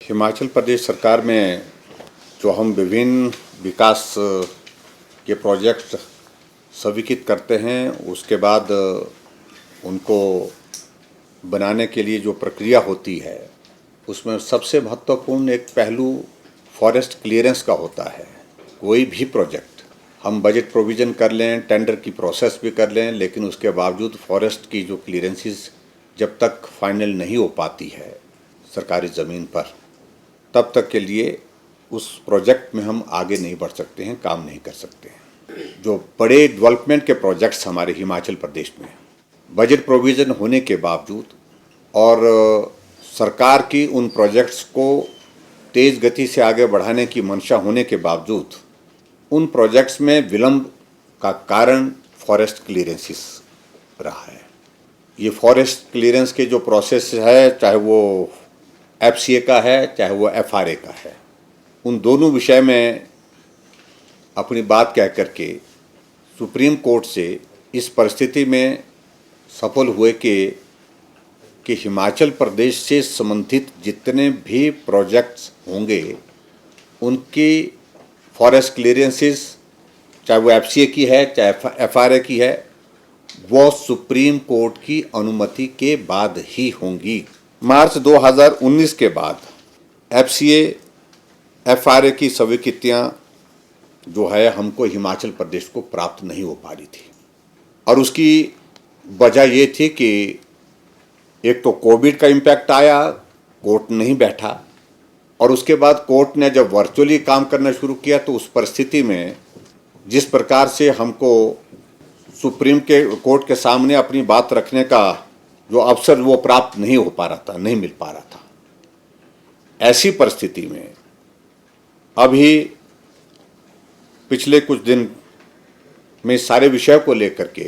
हिमाचल प्रदेश सरकार में जो हम विभिन्न विकास के प्रोजेक्ट स्वीकृत करते हैं, उसके बाद उनको बनाने के लिए जो प्रक्रिया होती है, उसमें सबसे महत्वपूर्ण एक पहलू फॉरेस्ट क्लियरेंस का होता है। कोई भी प्रोजेक्ट हम बजट प्रोविज़न कर लें, टेंडर की प्रोसेस भी कर लें, लेकिन उसके बावजूद फॉरेस्ट की जो क्लियरेंसेस जब तक फाइनल नहीं हो पाती है सरकारी ज़मीन पर, तब तक के लिए उस प्रोजेक्ट में हम आगे नहीं बढ़ सकते हैं, काम नहीं कर सकते हैं। जो बड़े डेवलपमेंट के प्रोजेक्ट्स हमारे हिमाचल प्रदेश में बजट प्रोविज़न होने के बावजूद और सरकार की उन प्रोजेक्ट्स को तेज़ गति से आगे बढ़ाने की मंशा होने के बावजूद उन प्रोजेक्ट्स में विलंब का कारण फॉरेस्ट क्लियरेंसेस रहा है। ये फॉरेस्ट क्लियरेंस के जो प्रोसेस है, चाहे वो एफसीए का है चाहे वो एफआरए का है, उन दोनों विषय में अपनी बात कह करके सुप्रीम कोर्ट से इस परिस्थिति में सफल हुए कि हिमाचल प्रदेश से संबंधित जितने भी प्रोजेक्ट्स होंगे उनकी फॉरेस्ट क्लियरेंसेस, चाहे वो एफसीए की है चाहे एफआरए की है, वो सुप्रीम कोर्ट की अनुमति के बाद ही होंगी। मार्च 2019 के बाद एफसीए एफआरए की स्वीकृतियाँ जो है हमको हिमाचल प्रदेश को प्राप्त नहीं हो पा रही थी, और उसकी वजह ये थी कि एक तो कोविड का इम्पैक्ट आया, कोर्ट नहीं बैठा, और उसके बाद कोर्ट ने जब वर्चुअली काम करना शुरू किया तो उस परिस्थिति में जिस प्रकार से हमको सुप्रीम कोर्ट के सामने अपनी बात रखने का जो अवसर वो प्राप्त नहीं हो पा रहा था, नहीं मिल पा रहा था। ऐसी परिस्थिति में अभी पिछले कुछ दिन में सारे विषय को लेकर के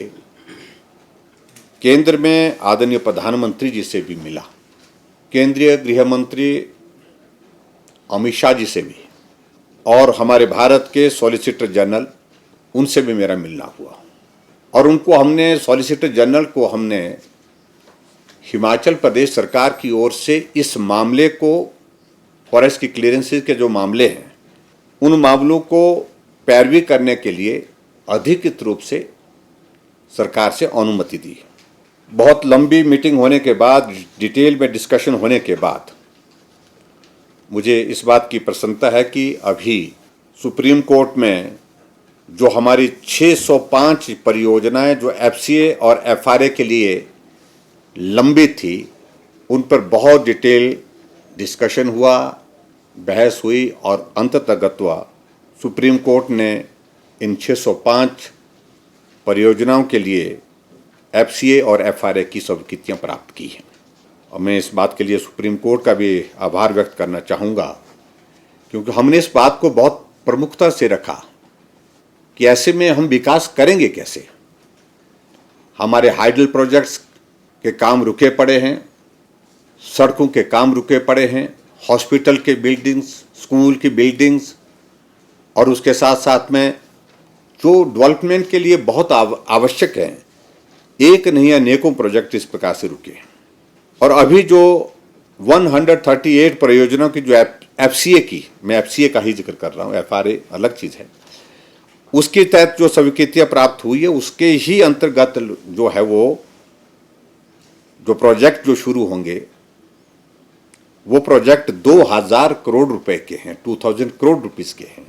केंद्र में आदरणीय प्रधानमंत्री जी से भी मिला, केंद्रीय गृह मंत्री अमित शाह जी से भी, और हमारे भारत के सॉलिसिटर जनरल, उनसे भी मेरा मिलना हुआ। और उनको हमने, सॉलिसिटर जनरल को हमने हिमाचल प्रदेश सरकार की ओर से इस मामले को, फॉरेस्ट की क्लियरेंसेस के जो मामले हैं, उन मामलों को पैरवी करने के लिए अधिकृत रूप से सरकार से अनुमति दी। बहुत लंबी मीटिंग होने के बाद, डिटेल में डिस्कशन होने के बाद मुझे इस बात की प्रसन्नता है कि अभी सुप्रीम कोर्ट में जो हमारी 605 परियोजनाएं जो एफसीए और एफआरए के लिए लंबित थी, उन पर बहुत डिटेल डिस्कशन हुआ, बहस हुई, और अंततः सुप्रीम कोर्ट ने इन 605 परियोजनाओं के लिए एफसीए और एफआरए की स्वीकृतियां प्राप्त की हैं। और मैं इस बात के लिए सुप्रीम कोर्ट का भी आभार व्यक्त करना चाहूँगा, क्योंकि हमने इस बात को बहुत प्रमुखता से रखा कि ऐसे में हम विकास करेंगे कैसे। हमारे हाइडल प्रोजेक्ट्स के काम रुके पड़े हैं, सड़कों के काम रुके पड़े हैं, हॉस्पिटल के बिल्डिंग्स, स्कूल की बिल्डिंग्स, और उसके साथ साथ में जो डेवलपमेंट के लिए बहुत आवश्यक हैं, एक नहीं अनेकों प्रोजेक्ट इस प्रकार से रुके हैं। और अभी जो 138 परियोजनाओं की जो एफसीए की, मैं एफसीए का ही जिक्र कर रहा हूँ, एफआरए अलग चीज़ है, उसके तहत जो स्वीकृतियाँ प्राप्त हुई है, उसके ही अंतर्गत जो है वो जो प्रोजेक्ट जो शुरू होंगे, वो प्रोजेक्ट 2000 करोड़ रुपए के हैं, 2000 करोड़ रुपीस के हैं।